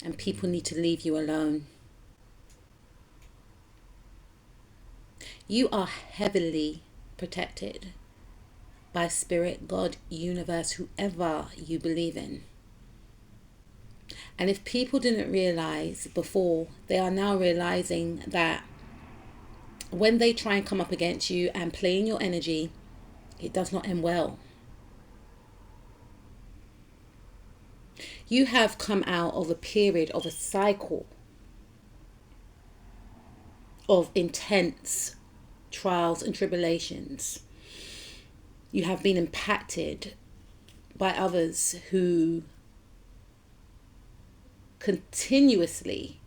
and people need to leave you alone. You are heavily protected by spirit, God, universe, whoever you believe in. And if people didn't realize before, they are now realizing that when they try and come up against you and play in your energy, it does not end well. You have come out of a period of a cycle of intense trials and tribulations. You have been impacted by others who continuously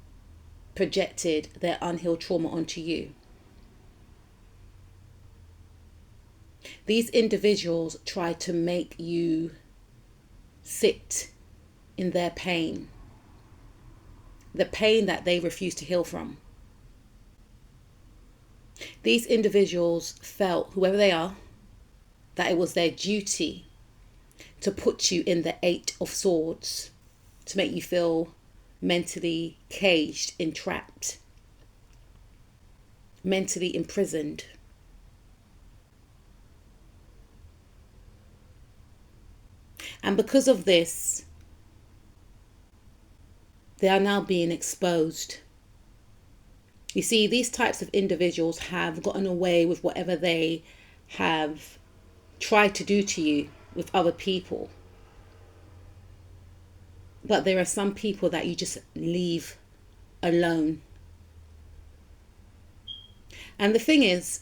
projected their unhealed trauma onto you. These individuals try to make you sit in their pain, the pain that they refuse to heal from. These individuals felt, whoever they are, that it was their duty to put you in the 8 of Swords, to make you feel mentally caged, entrapped, mentally imprisoned. And because of this, they are now being exposed. You see, these types of individuals have gotten away with whatever they have tried to do to you with other people. But there are some people that you just leave alone. And the thing is,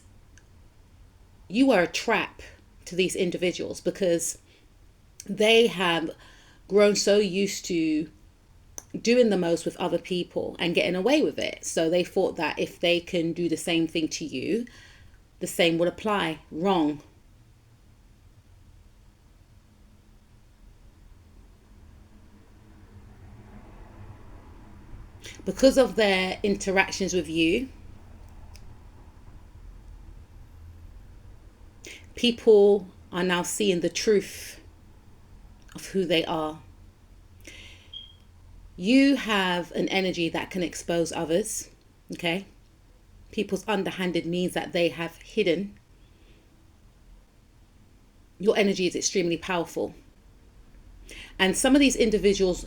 you are a trap to these individuals because they have grown so used to doing the most with other people and getting away with it. So they thought that if they can do the same thing to you, the same would apply. Wrong. Because of their interactions with you, people are now seeing the truth of who they are. You have an energy that can expose others, okay? People's underhanded means that they have hidden. Your energy is extremely powerful. And some of these individuals,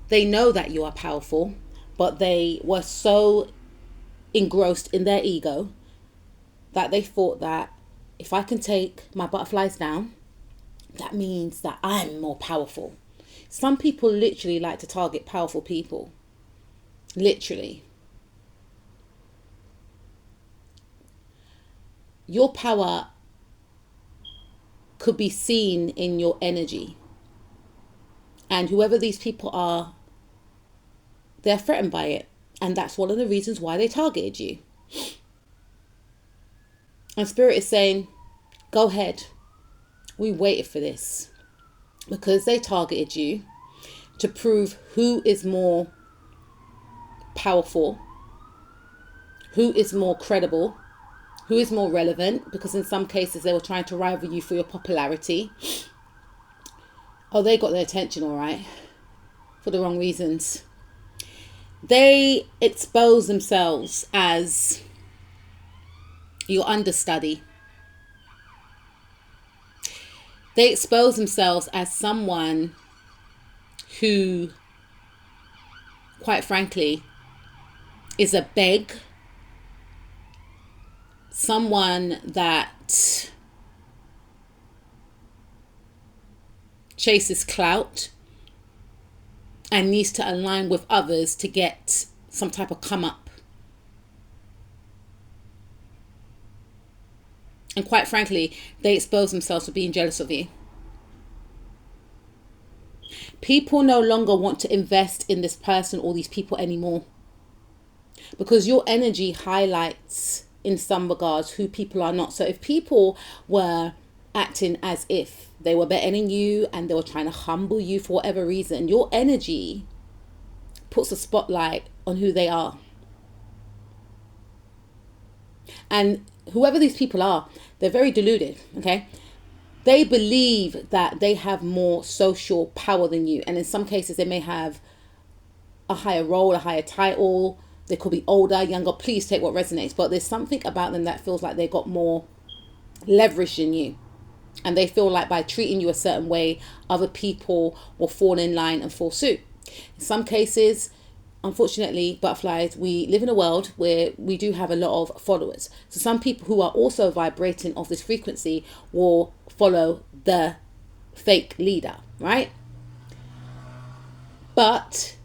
they know that you are powerful, but they were so engrossed in their ego that they thought that if I can take my butterflies down, that means that I'm more powerful. Some people literally like to target powerful people. Literally. Your power could be seen in your energy. And whoever these people are, they're threatened by it. And that's one of the reasons why they targeted you. And Spirit is saying, go ahead. We waited for this. Because they targeted you to prove who is more powerful, who is more credible, who is more relevant. Because in some cases they were trying to rival you for your popularity. Oh, they got their attention, all right, for the wrong reasons. They expose themselves as your understudy. They expose themselves as someone who, quite frankly, is a beg. Someone that chases clout and needs to align with others to get some type of come up. And quite frankly, they expose themselves for being jealous of you. People no longer want to invest in this person or these people anymore. Because your energy highlights, in some regards, who people are not. So if people were acting as if they were better than you and they were trying to humble you for whatever reason, your energy puts a spotlight on who they are. And whoever these people are, they're very deluded, okay? They believe that they have more social power than you. And in some cases, they may have a higher role, a higher title. They could be older, younger. Please take what resonates. But there's something about them that feels like they got more leverage than you. And they feel like by treating you a certain way, other people will fall in line and fall suit. In some cases, unfortunately, butterflies, we live in a world where we do have a lot of followers. So some people who are also vibrating off this frequency will follow the fake leader, right? But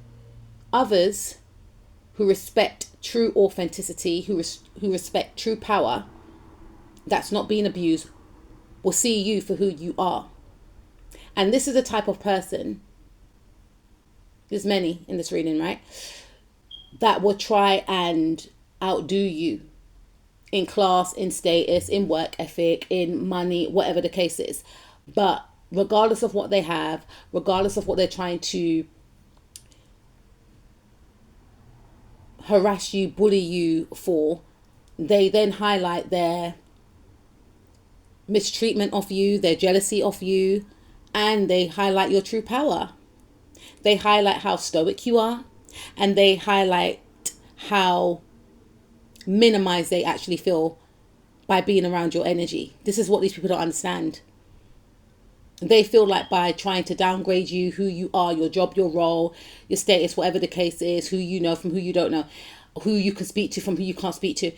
others who respect true authenticity, who respect true power, that's not being abused, will see you for who you are. And this is the type of person, there's many in this reading, right, that will try and outdo you in class, in status, in work ethic, in money, whatever the case is. But regardless of what they have, regardless of what they're trying to harass you, bully you for, they then highlight their mistreatment of you, their jealousy of you, and they highlight your true power. They highlight how stoic you are, and they highlight how minimized they actually feel by being around your energy. This is what these people don't understand. They feel like by trying to downgrade you, who you are, your job, your role, your status, whatever the case is, who you know from who you don't know, who you can speak to from who you can't speak to,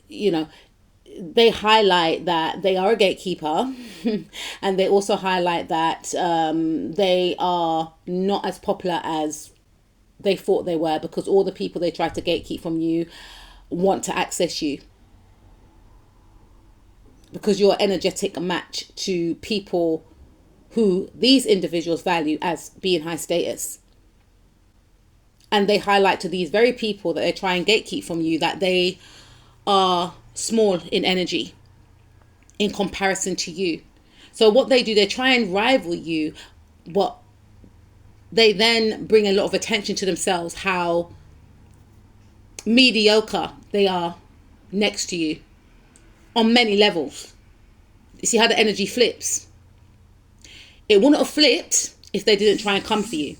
you know, they highlight that they are a gatekeeper and they also highlight that they are not as popular as they thought they were, because all the people they try to gatekeep from you want to access you, because you're an energetic match to people who these individuals value as being high status. And they highlight to these very people that they try and gatekeep from you that they are small in energy in comparison to you. So what they do, they try and rival you, but they then bring a lot of attention to themselves, how mediocre they are next to you on many levels. You see how the energy flips? It wouldn't have flipped if they didn't try and come for you.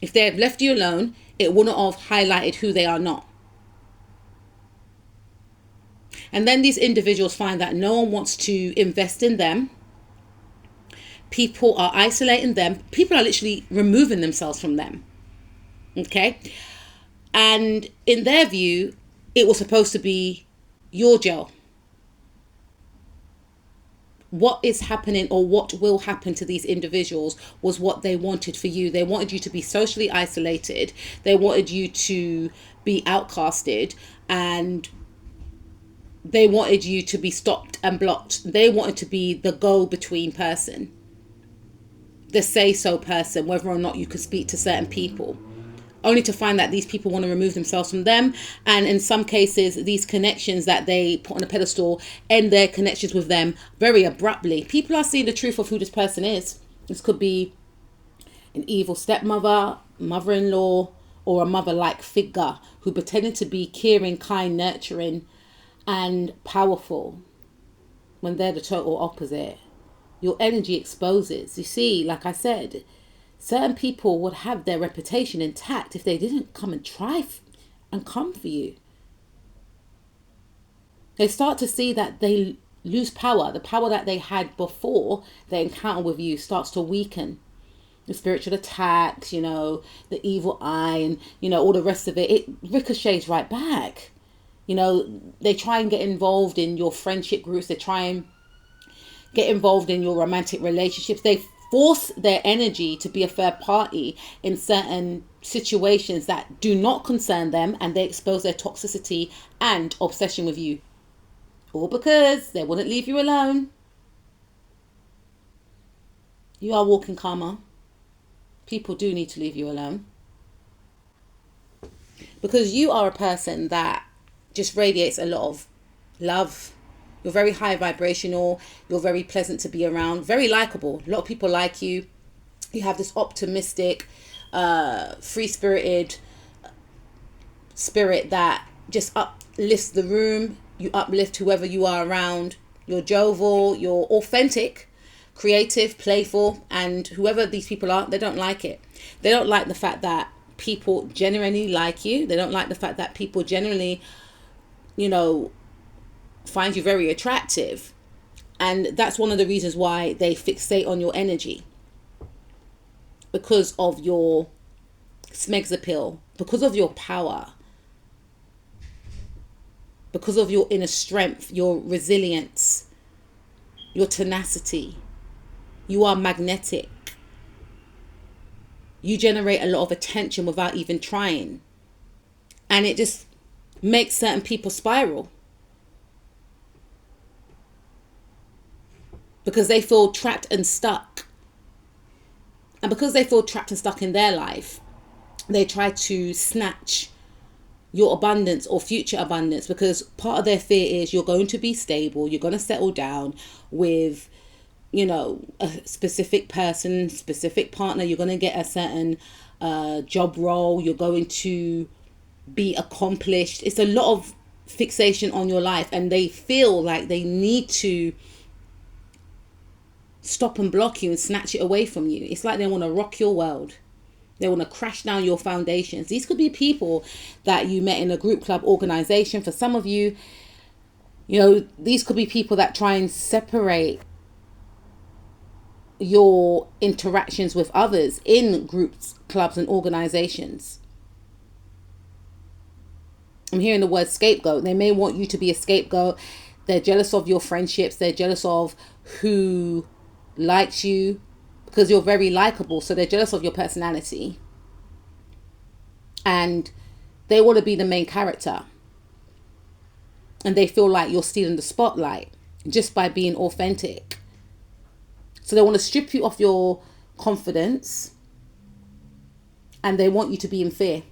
If they had left you alone, it wouldn't have highlighted who they are not. And then these individuals find that no one wants to invest in them. People are isolating them. People are literally removing themselves from them. Okay? And in their view, it was supposed to be your jail. What is happening, or what will happen to these individuals, was what they wanted for you. They wanted you to be socially isolated. They wanted you to be outcasted, and they wanted you to be stopped and blocked. They wanted to be the go-between person, the say-so person, whether or not you could speak to certain people, only to find that these people want to remove themselves from them. And in some cases, these connections that they put on a pedestal end their connections with them very abruptly. People are seeing the truth of who this person is. This could be an evil stepmother, mother-in-law, or a mother-like figure who pretended to be caring, kind, nurturing, and powerful when they're the total opposite. Your energy exposes. You see, like I said, certain people would have their reputation intact if they didn't come and try and come for you. They start to see that they lose power. The power that they had before their encounter with you starts to weaken. The spiritual attacks, you know, the evil eye, and, you know, all the rest of it, it ricochets right back. You know, they try and get involved in your friendship groups. They try and get involved in your romantic relationships. They force their energy to be a third party in certain situations that do not concern them, and they expose their toxicity and obsession with you. All because they wouldn't leave you alone. You are walking karma. People do need to leave you alone, because you are a person that just radiates a lot of love. You're very high vibrational. You're very pleasant to be around. Very likable. A lot of people like you. You have this optimistic, free-spirited spirit that just uplifts the room. You uplift whoever you are around. You're jovial. You're authentic, creative, playful. And whoever these people are, they don't like it. They don't like the fact that people genuinely like you. They don't like the fact that people generally, you know, find you very attractive. And that's one of the reasons why they fixate on your energy. Because of your Smegs appeal, because of your power, because of your inner strength, your resilience, your tenacity. You are magnetic. You generate a lot of attention without even trying. And it just makes certain people spiral. Because they feel trapped and stuck. And because they feel trapped and stuck in their life, they try to snatch your abundance or future abundance, because part of their fear is you're going to be stable, you're going to settle down with, you know, a specific person, specific partner, you're going to get a certain job role, you're going to be accomplished. It's a lot of fixation on your life, and they feel like they need to stop and block you and snatch it away from you. It's like they want to rock your world. They want to crash down your foundations. These could be people that you met in a group, club, organization. For some of you, you know, these could be people that try and separate your interactions with others in groups, clubs, and organizations. I'm hearing the word scapegoat. They may want you to be a scapegoat. They're jealous of your friendships. They're jealous of who likes you, because you're very likable. So they're jealous of your personality. And they want to be the main character. And they feel like you're stealing the spotlight just by being authentic. So they want to strip you of your confidence. And they want you to be in fear.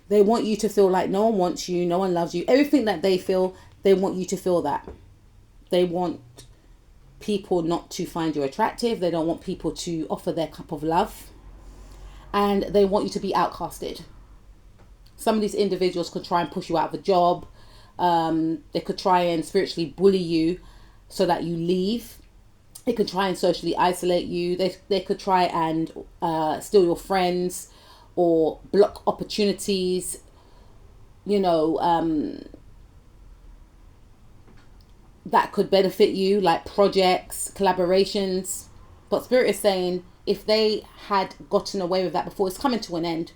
They want you to feel like no one wants you, no one loves you. Everything that they feel, they want you to feel that. They want people not to find you attractive. They don't want people to offer their cup of love. And they want you to be outcasted. Some of these individuals could try and push you out of a job. They could try and spiritually bully you so that you leave. They could try and socially isolate you. They could try and steal your friends or block opportunities. You know, that could benefit you, like projects, collaborations. But Spirit is saying if they had gotten away with that before, it's coming to an end.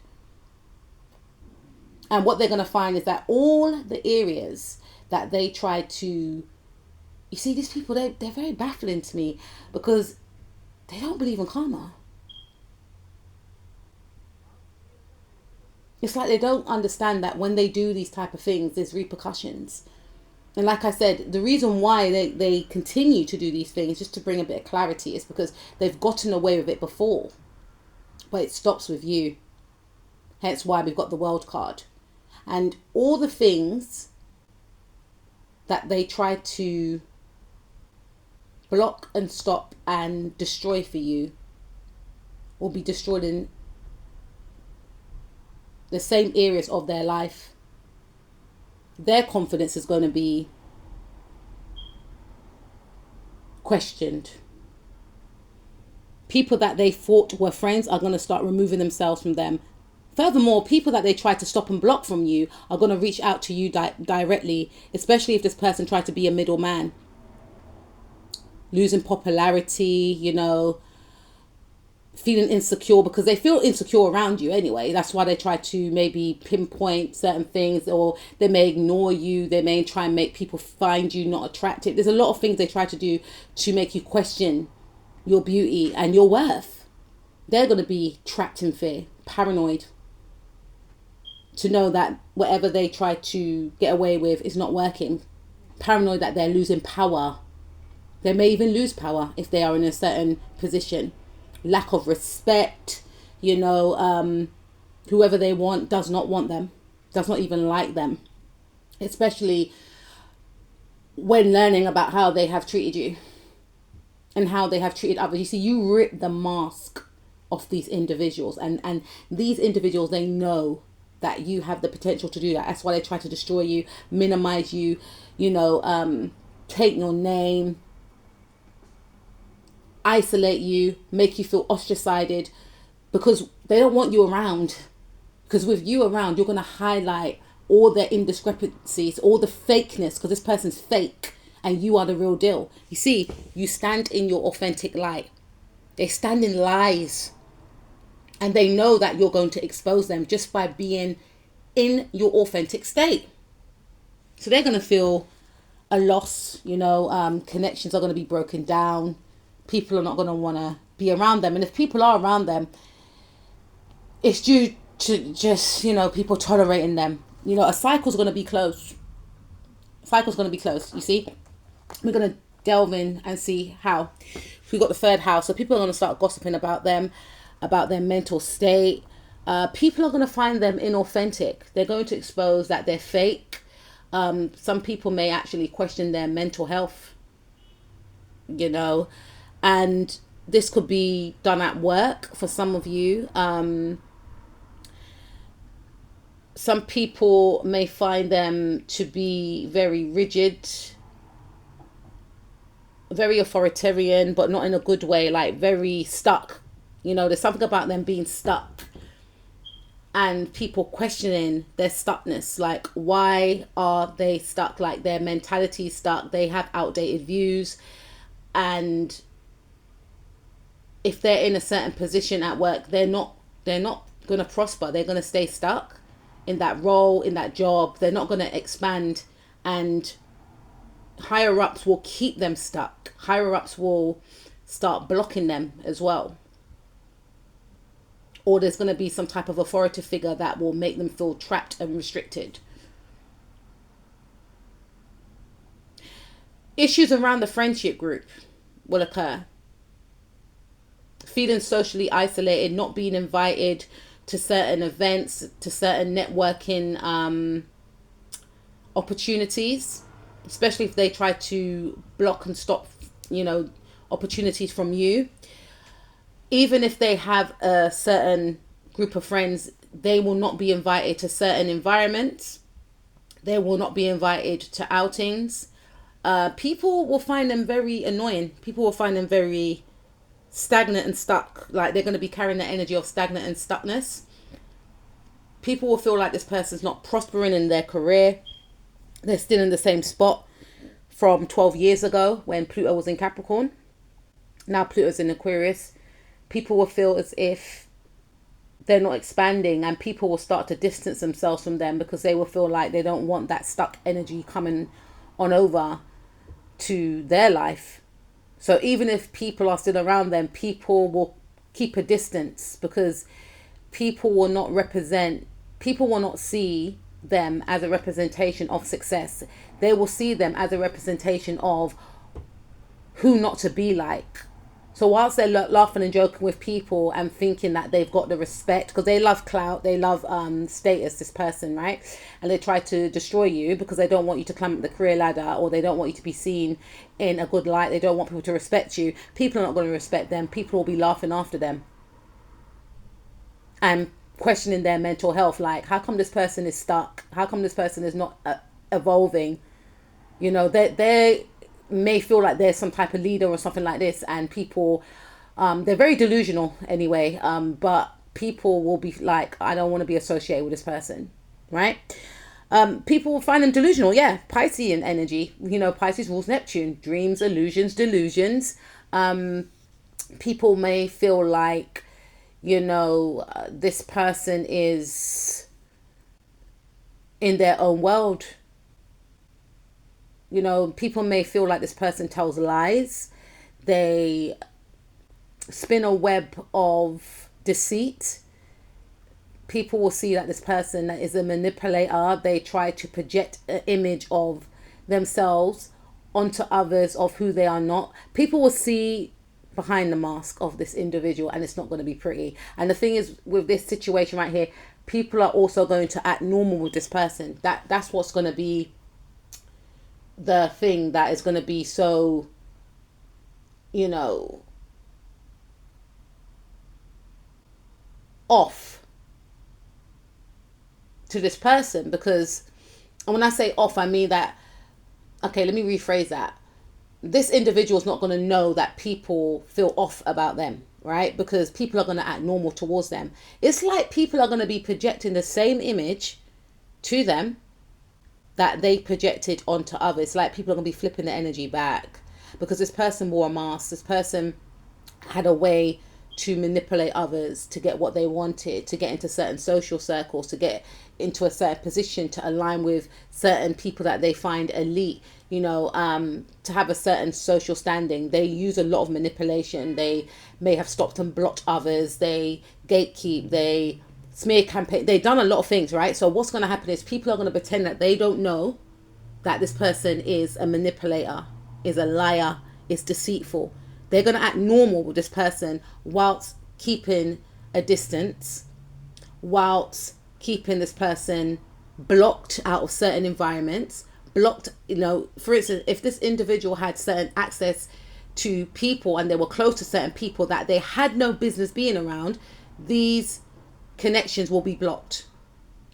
And what they're going to find is that all the areas that they try to... You see, these people, they're very baffling to me, because they don't believe in karma. It's like they don't understand that when they do these type of things, there's repercussions. And like I said, the reason why they continue to do these things, just to bring a bit of clarity, is because they've gotten away with it before. But it stops with you. Hence why we've got the World card. And all the things that they try to block and stop and destroy for you will be destroyed in the same areas of their life. Their confidence is going to be questioned. People that they thought were friends are going to start removing themselves from them. Furthermore, people that they try to stop and block from you are going to reach out to you directly, especially if this person tried to be a middleman. Losing popularity, you know, feeling insecure, because they feel insecure around you anyway. That's why they try to maybe pinpoint certain things, or they may ignore you. They may try and make people find you not attractive. There's a lot of things they try to do to make you question your beauty and your worth. They're going to be trapped in fear, paranoid, to know that whatever they try to get away with is not working. Paranoid that they're losing power. They may even lose power if they are in a certain position. Lack of respect, you know, whoever they want does not want them, does not even like them, especially when learning about how they have treated you and how they have treated others. You see, you rip the mask off these individuals, and these individuals, they know that you have the potential to do that. That's why they try to destroy you, minimize you, you know, take your name, isolate you, make you feel ostracized, because they don't want you around. Because with you around, you're going to highlight all their indiscrepancies, all the fakeness, because this person's fake and you are the real deal. You see, you stand in your authentic light. They stand in lies. And they know that you're going to expose them just by being in your authentic state. So they're going to feel a loss, connections are going to be broken down. People are not going to want to be around them. And if people are around them, it's due to just, people tolerating them. A cycle's going to be closed. Cycle's going to be closed, you see. We're going to delve in and see how. We got the third house. So people are going to start gossiping about them, about their mental state. People are going to find them inauthentic. They're going to expose that they're fake. Some people may actually question their mental health, and this could be done at work for some of you. Some people may find them to be very rigid, very authoritarian, but not in a good way, like very stuck. There's something about them being stuck and people questioning their stuckness. Like, why are they stuck? Like, their mentality is stuck. They have outdated views. And if they're in a certain position at work, they're not going to prosper. They're going to stay stuck in that role, in that job. They're not going to expand, and higher ups will keep them stuck. Higher ups will start blocking them as well. Or there's going to be some type of authority figure that will make them feel trapped and restricted. Issues around the friendship group will occur. Feeling socially isolated, not being invited to certain events, to certain networking opportunities, especially if they try to block and stop, opportunities from you. Even if they have a certain group of friends, they will not be invited to certain environments. They will not be invited to outings. People will find them very annoying. People will find them very stagnant and stuck. Like, they're going to be carrying the energy of stagnant and stuckness. People will feel like this person's not prospering in their career. They're still in the same spot from 12 years ago when Pluto was in Capricorn. Now Pluto's in Aquarius. People will feel as if they're not expanding, and people will start to distance themselves from them because they will feel like they don't want that stuck energy coming on over to their life. So even if people are still around them, people will keep a distance because people will not see them as a representation of success. They will see them as a representation of who not to be like. So whilst they're laughing and joking with people and thinking that they've got the respect, because they love clout, they love status, this person, right? And they try to destroy you because they don't want you to climb up the career ladder, or they don't want you to be seen in a good light. They don't want people to respect you. People are not going to respect them. People will be laughing after them and questioning their mental health. Like, how come this person is stuck? How come this person is not evolving? They may feel like there's some type of leader or something like this, and people they're very delusional anyway, but people will be like, I don't want to be associated with this person, right? People will find them delusional. Piscean energy, Pisces rules Neptune. Dreams, illusions, delusions. People may feel like this person is in their own world. People may feel like this person tells lies. They spin a web of deceit. People will see that this person is a manipulator. They try to project an image of themselves onto others of who they are not. People will see behind the mask of this individual, and it's not going to be pretty. And the thing is, with this situation right here, people are also going to act normal with this person. That's what's going to be the thing that is going to be so, off to this person. Because, and when I say off, I mean that, okay, let me rephrase that. this individual is not going to know that people feel off about them, right? Because people are going to act normal towards them. It's like people are going to be projecting the same image to them that they projected onto others. Like people are going to be flipping the energy back because this person wore a mask. This person had a way to manipulate others to get what they wanted, to get into certain social circles, to get into a certain position, to align with certain people that they find elite, you know, to have a certain social standing. They use a lot of manipulation. They may have stopped and blocked others. They gatekeep. They smear campaign. They've done a lot of things, right? So what's going to happen is people are going to pretend that they don't know that this person is a manipulator, is a liar, is deceitful. They're going to act normal with this person whilst keeping a distance, whilst keeping this person blocked out of certain environments, blocked, you know, for instance, if this individual had certain access to people and they were close to certain people that they had no business being around, these connections will be blocked.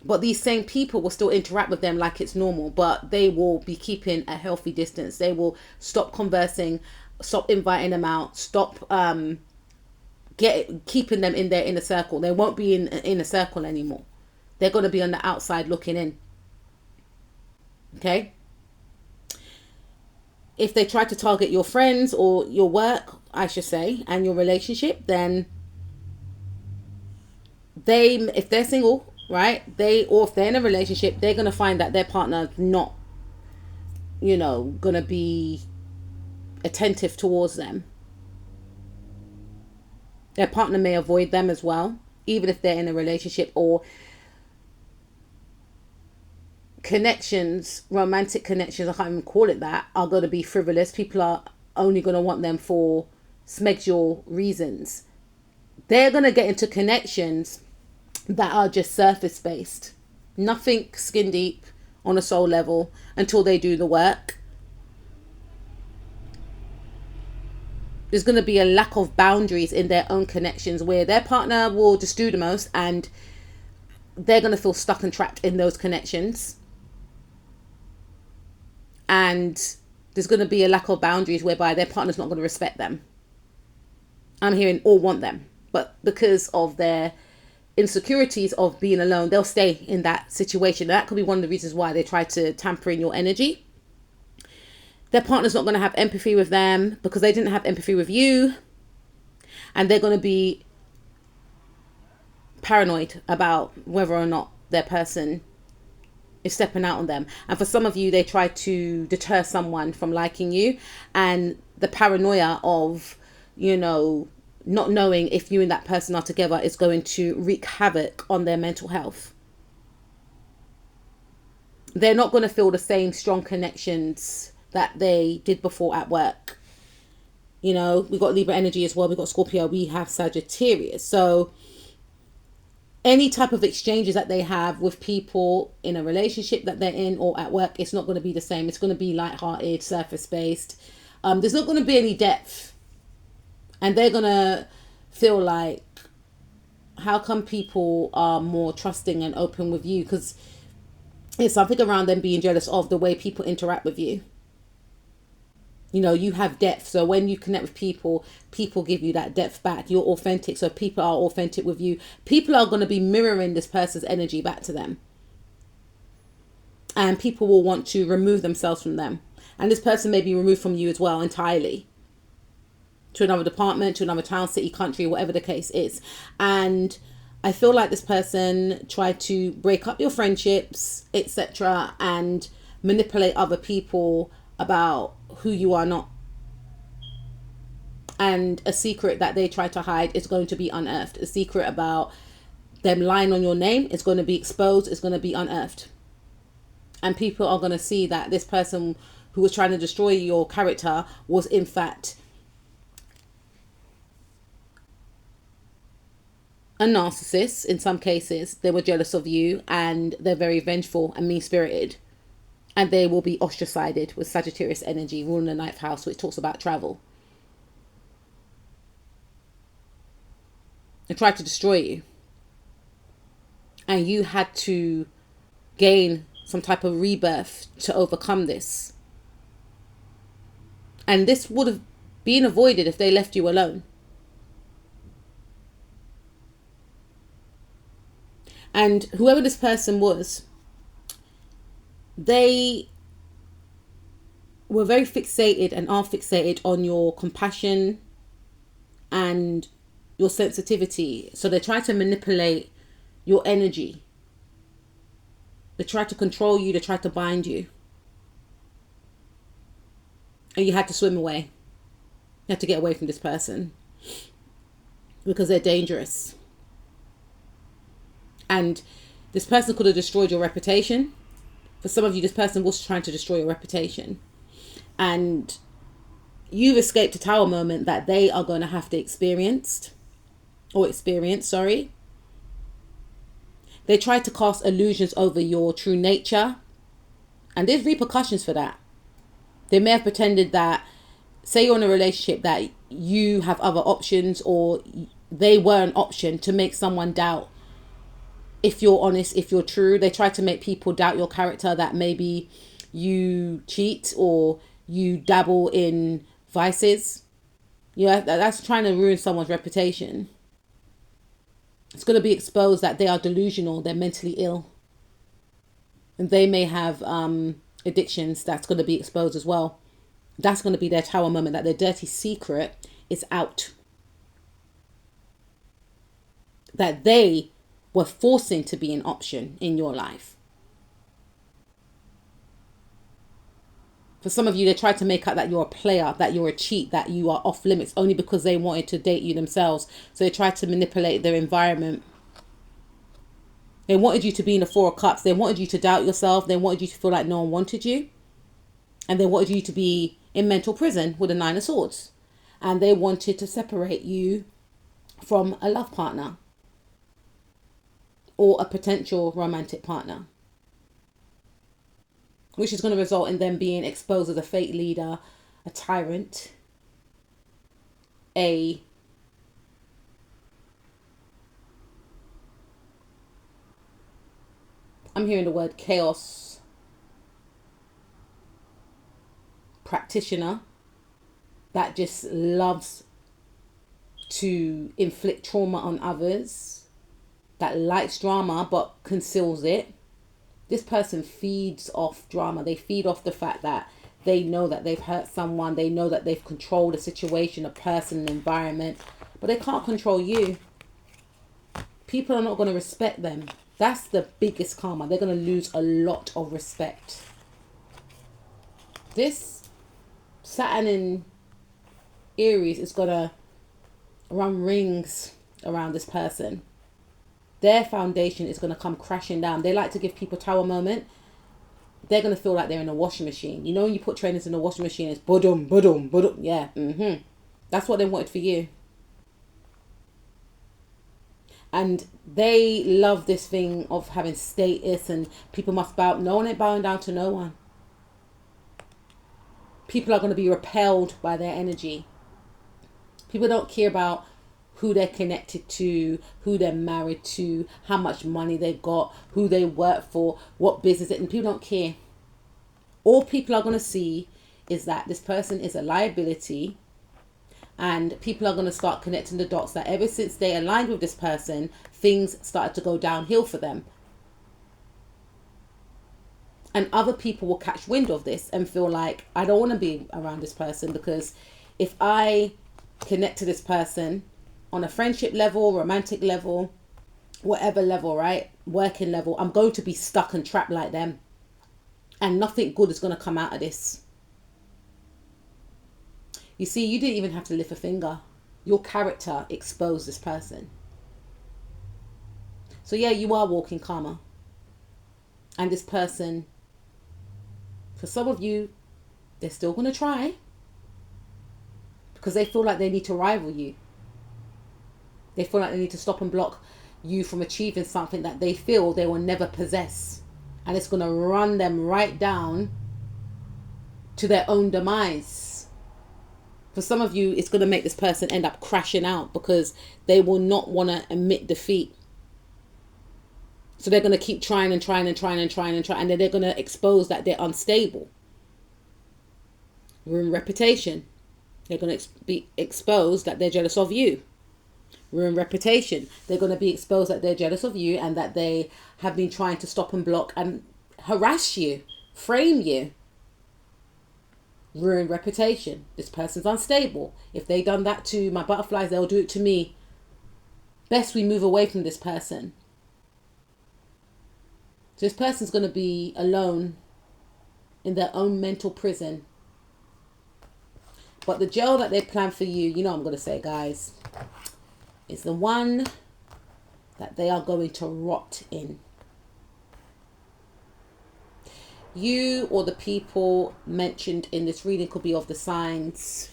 But these same people will still interact with them like it's normal, but they will be keeping a healthy distance. They will stop conversing, stop inviting them out, stop keeping them in their inner circle. They won't be in an inner circle anymore. They're going to be on the outside looking in. Okay? If they try to target your friends or your work, I should say, and your relationship, then if they're single, right, or if they're in a relationship, they're going to find that their partner's not, you know, going to be attentive towards them. Their partner may avoid them as well, even if they're in a relationship, or connections, romantic connections, I can't even call it that, are going to be frivolous. People are only going to want them for smexual reasons. They're going to get into connections that are just surface based, nothing skin deep on a soul level until they do the work. There's going to be a lack of boundaries in their own connections where their partner will just do the most and they're going to feel stuck and trapped in those connections. And there's going to be a lack of boundaries whereby their partner's not going to respect them. I'm hearing or want them. But because of their insecurities of being alone, they'll stay in that situation. That could be one of the reasons why they try to tamper in your energy. Their partner's not going to have empathy with them because they didn't have empathy with you. And they're going to be paranoid about whether or not their person is stepping out on them. And for some of you, they try to deter someone from liking you. And the paranoia of, you know, not knowing if you and that person are together is going to wreak havoc on their mental health. They're not going to feel the same strong connections that they did before at work. You know, we've got Libra energy as well. We've got Scorpio. We have Sagittarius. So any type of exchanges that they have with people in a relationship that they're in or at work, it's not going to be the same. It's going to be lighthearted, surface-based. There's not going to be any depth. And they're going to feel like, how come people are more trusting and open with you? Because it's something around them being jealous of the way people interact with you. You know, you have depth. So when you connect with people, people give you that depth back. You're authentic. So people are authentic with you. People are going to be mirroring this person's energy back to them. And people will want to remove themselves from them. And this person may be removed from you as well entirely. To another department, to another town, city, country, whatever the case is. And I feel like this person tried to break up your friendships, etc. and manipulate other people about who you are not. And a secret that they try to hide is going to be unearthed. A secret about them lying on your name is going to be exposed, is going to be unearthed. And people are going to see that this person who was trying to destroy your character was in fact a narcissist. In some cases, they were jealous of you and they're very vengeful and mean-spirited. And they will be ostracized with Sagittarius energy, ruling the ninth house, which talks about travel. They tried to destroy you. And you had to gain some type of rebirth to overcome this. And this would have been avoided if they left you alone. And whoever this person was, they were very fixated and are fixated on your compassion and your sensitivity. So they try to manipulate your energy. They try to control you. They try to bind you. And you had to swim away. You had to get away from this person because they're dangerous. And this person could have destroyed your reputation. For some of you, this person was trying to destroy your reputation. And you've escaped a tower moment that they are going to have to experience. They tried to cast illusions over your true nature. And there's repercussions for that. They may have pretended that, say you're in a relationship, that you have other options, or they were an option to make someone doubt if you're honest, if you're true. They try to make people doubt your character, that maybe you cheat or you dabble in vices. Yeah, that's trying to ruin someone's reputation. It's going to be exposed that they are delusional, they're mentally ill. And they may have addictions. That's going to be exposed as well. That's going to be their tower moment, that their dirty secret is out. That they were forcing to be an option in your life. For some of you, they tried to make out that you're a player, that you're a cheat, that you are off limits only because they wanted to date you themselves. So they tried to manipulate their environment. They wanted you to be in the Four of Cups. They wanted you to doubt yourself. They wanted you to feel like no one wanted you. And they wanted you to be in mental prison with the Nine of Swords. And they wanted to separate you from a love partner or a potential romantic partner, which is going to result in them being exposed as a fake leader, a tyrant, I'm hearing the word chaos practitioner that just loves to inflict trauma on others, that likes drama but conceals it. This person feeds off drama. They feed off the fact that they know that they've hurt someone. They know that they've controlled a situation, a person, an environment, but they can't control you. People are not going to respect them. That's the biggest karma. They're going to lose a lot of respect. This Saturn in Aries is going to run rings around this person. Their foundation is going to come crashing down. They like to give people tower moment. They're going to feel like they're in a washing machine. You know when you put trainers in a washing machine, it's budum, budum, budum. Yeah, That's what they wanted for you. And they love this thing of having status and people must bow. No one ain't bowing down to no one. People are going to be repelled by their energy. People don't care about who they're connected to, who they're married to, how much money they've got, who they work for, what business it, and people don't care. All people are going to see is that this person is a liability, and people are going to start connecting the dots that ever since they aligned with this person, things started to go downhill for them. And other people will catch wind of this and feel like, I don't want to be around this person, because if I connect to this person on a friendship level, romantic level, whatever level, right? Working level, I'm going to be stuck and trapped like them. And nothing good is going to come out of this. You see, you didn't even have to lift a finger. Your character exposed this person. So yeah, you are walking karma. And this person, for some of you, they're still going to try. Because they feel like they need to rival you. They feel like they need to stop and block you from achieving something that they feel they will never possess. And it's going to run them right down to their own demise. For some of you, it's going to make this person end up crashing out because they will not want to admit defeat. So they're going to keep trying and trying and trying and trying and trying. And then they're going to expose that they're unstable. Ruin reputation. They're going to be exposed that they're jealous of you. Ruin reputation. They're going to be exposed that they're jealous of you and that they have been trying to stop and block and harass you, frame you. Ruin reputation. This person's unstable. If they done that to my butterflies, they'll do it to me. Best we move away from this person. So this person's going to be alone in their own mental prison. But the jail that they plan for you, you know what I'm going to say, guys, is the one that they are going to rot in. You or the people mentioned in this reading could be of the signs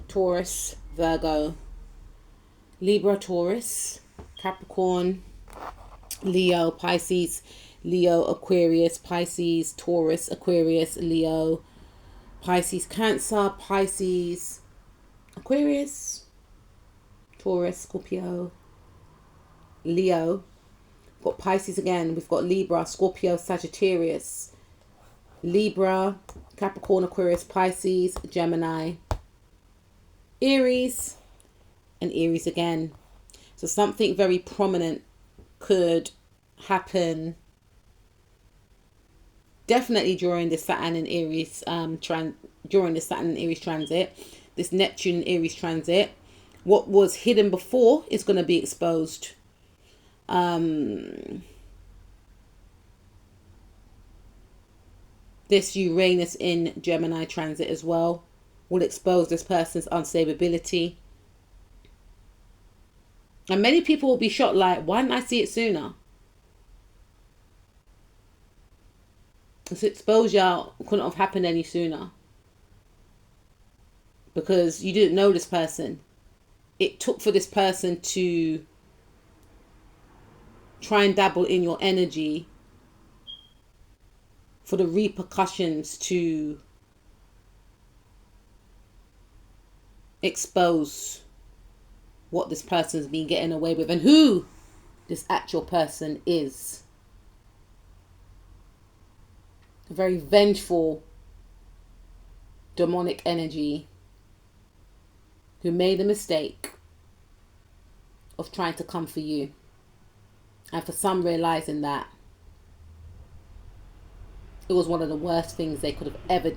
Taurus, Virgo, Libra, Taurus, Capricorn, Leo, Pisces, Leo, Aquarius, Pisces, Taurus, Aquarius, Leo, Pisces, Cancer, Pisces, Aquarius, Taurus, Scorpio, Leo. We've got Pisces again. We've got Libra, Scorpio, Sagittarius, Libra, Capricorn, Aquarius, Pisces, Gemini, Aries, and Aries again. So something very prominent could happen definitely during the Saturn and Aries transit, this Neptune and Aries transit. What was hidden before is going to be exposed. This Uranus in Gemini transit as well will expose this person's unstability. And many people will be shocked, like, why didn't I see it sooner? This exposure couldn't have happened any sooner. Because you didn't know this person. It took for this person to try and dabble in your energy for the repercussions to expose what this person's been getting away with and who this actual person is. A very vengeful, demonic energy who made the mistake of trying to come for you. And for some realizing that it was one of the worst things they could have ever